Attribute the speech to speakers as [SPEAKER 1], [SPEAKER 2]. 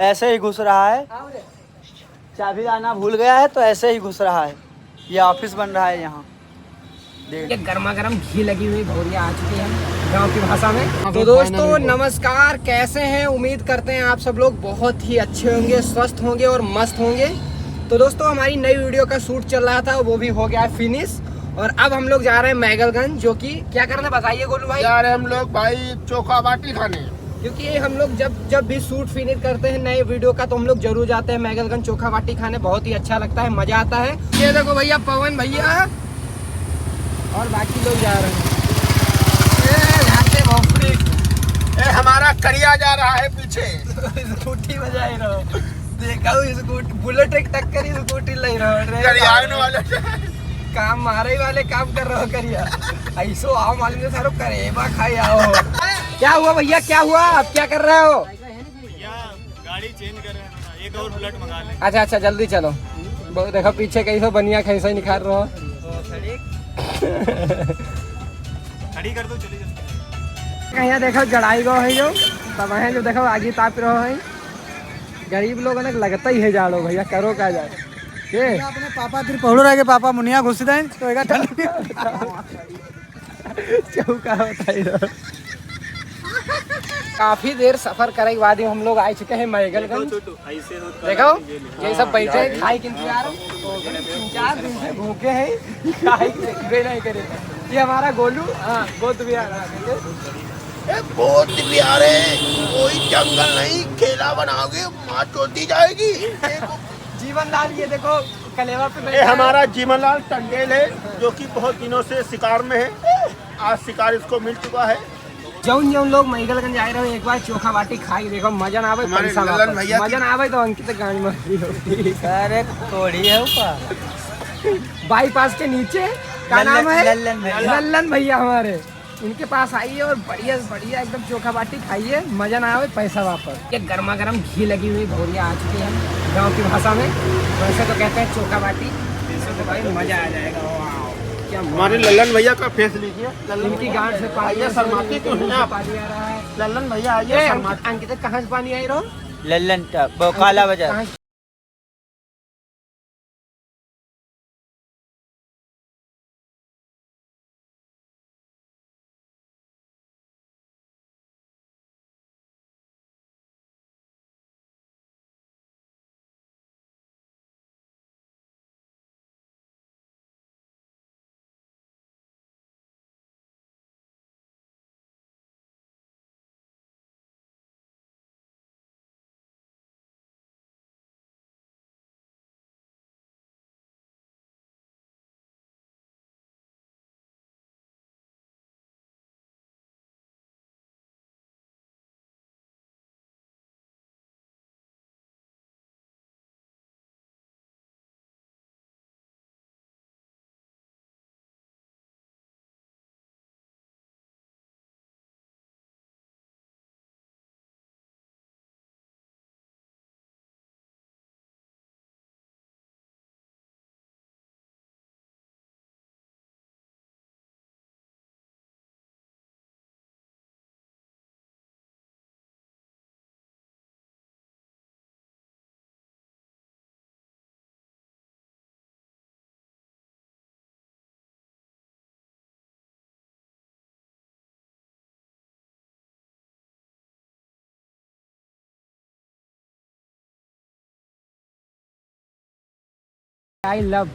[SPEAKER 1] ऐसे ही घुस रहा है। चाबी लाना भूल गया है तो ऐसे ही घुस रहा है। ये ऑफिस बन रहा है यहाँ।
[SPEAKER 2] ये गर्मा गर्म घी लगी हुई भौरिया आ चुकी है गांव की भाषा में। तो दोस्तों नमस्कार, कैसे हैं? उम्मीद करते हैं आप सब लोग बहुत ही अच्छे होंगे, स्वस्थ होंगे और मस्त होंगे। तो दोस्तों हमारी नई वीडियो का शूट चल रहा था, वो भी हो गया फिनिश। और अब हम लोग जा रहे हैं मैगलगंज, जो कि क्या करना बताइए गोलू भाई।
[SPEAKER 3] जा रहे हम लोग भाई चोखा बाटी खाने,
[SPEAKER 2] क्योंकि हम लोग जब भी शूट फिनिश करते हैं नए वीडियो का तो हम लोग जरूर जाते हैं मैगलगंज चोखा बाटी खाने। बहुत ही अच्छा लगता है, मजा आता है। ये देखो भैया पवन भैया और बाकी लोग जा रहे हैं।
[SPEAKER 3] हमारा करिया जा रहा है पीछे।
[SPEAKER 2] स्कूटी बजाई रहो, देखा स्कूटी बुलेट एक टक्कर स्कूटी ले रहो
[SPEAKER 3] करियाने वाले
[SPEAKER 2] काम मारे वाले काम कर रहे हो करिया। ऐसो आओ मालूम है सारो करेबा खाई आओ। क्या हुआ भैया, क्या हुआ? आप क्या कर रहे हो?
[SPEAKER 1] गाड़ी चेंज कर रहे हैं, एक और बुलेट मंगा ले।
[SPEAKER 2] अच्छा अच्छा जल्दी चलो। देखो पीछे कैसे बनिया कैसे निखार रहो।
[SPEAKER 1] खड़ी कर दो, चली जाओ।
[SPEAKER 2] यहाँ देखो जड़ाई गो है जो तब है, जो देखो आगे ताप रहो है। गरीब लोग ने लगता ही है जाड़ो भैया, करो क्या जाए।
[SPEAKER 1] अपने पापा फिर पहुड़ रहे पापा मुनिया घुस रहे तो
[SPEAKER 2] चौका होता है। काफी देर सफर करे के बाद हम लोग आ चुके हैं मैगलगंज। देखो ये सब बैठे खाई के इंतजार, 3-4 दिन से भूखे हैं, खाई नहीं करे। ये हमारा गोलू, हाँ बहुत भी आ रहा है।
[SPEAKER 3] बहुत प्यारे, कोई जंगल नहीं, खेला बनाओगे माँ चोटी जाएगी।
[SPEAKER 2] जीवन लाल ये देखो कलेवा पे
[SPEAKER 3] ये
[SPEAKER 2] बैठा है।
[SPEAKER 3] हमारा जीवनलाल टंडेल है, जो कि बहुत दिनों से शिकार में है। आज शिकार इसको मिल चुका है।
[SPEAKER 2] जौन जौन लोग मैगलगंज आए रहे एक बार चोखा बाटी खाई देखो, मजा ना आवे पैसा वापस। मजा ना आवे तो अंकित गाड़ी में
[SPEAKER 1] अरे कोड़ी है ऊपर
[SPEAKER 2] बाईपास के नीचे का नाम है
[SPEAKER 1] लल्लन भैया।
[SPEAKER 2] लल्लन भैया हमारे, उनके पास आइए और बढ़िया बढ़िया एकदम चोखा बाटी खाइए, मजा ना आवे पैसा वापस। ये गर्मा गर्म घी लगी हुई भौरिया आ चुकी है गांव की भाषा में, वैसे तो कहते हैं चोखा बाटी। तो भाई मजा आ जाएगा। क्या
[SPEAKER 3] हमारे लल्लन भैया का फेस लीजिए।
[SPEAKER 2] इनकी गांठ से पानी
[SPEAKER 3] शर्माते क्यों हैं आप?
[SPEAKER 2] पानी आ रहा है।
[SPEAKER 3] लल्लन भैया आइए।
[SPEAKER 2] अंकित कहाँ से पानी आई रहो?
[SPEAKER 1] लल्लन काला बाजार।
[SPEAKER 2] I love